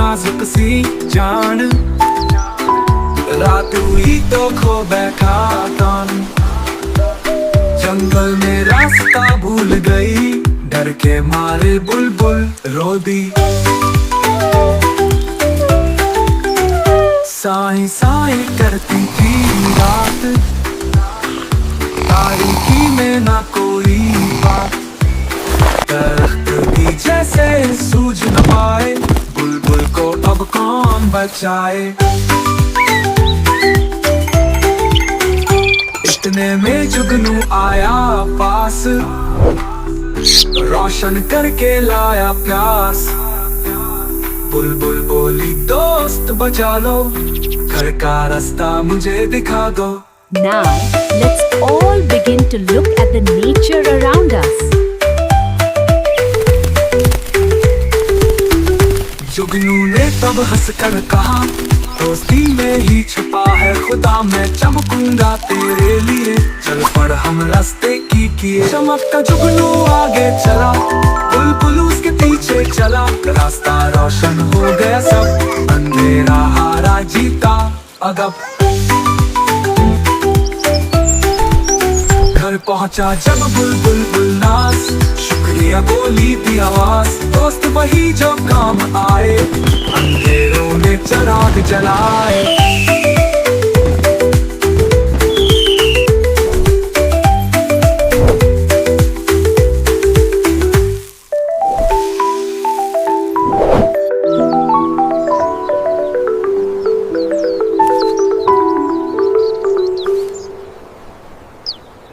नाजुक सी जान, रात हुई तो खो बैठा कान। जंगल में रास्ता भूल गई, डर के मारे बुलबुल रो दी। साई साई करती थी रात, तारीकी में ना कोई बात। दरख्त भी जैसे सूझ न पाए, बुलबुल को अब कौन बचाए। इतने में जुगनू आया पास, रोशन करके लाया प्यास। बुलबुल बोली दोस्त बचा लो, घर का रास्ता मुझे दिखा दो। Now, let's all begin to look at the nature around us. जुगनू ने तब हंसकर कहा, दोस्ती में ही छुपा है खुदा, मैं चमकूंगा तेरे लिए। चल पड़ हम रास्ते की किए। चमकता जुगनू आगे चला, बुलबुल उसके पीछे चला। रास्ता रोशन हो गया सब, अंधेरा हारा जीता अगब। घर पहुंचा जब बुलबुल गुलनास, शुक्रिया बोली थी आवाज। दोस्त वही जो काम आए, अंधेरों ने चिराग जलाए।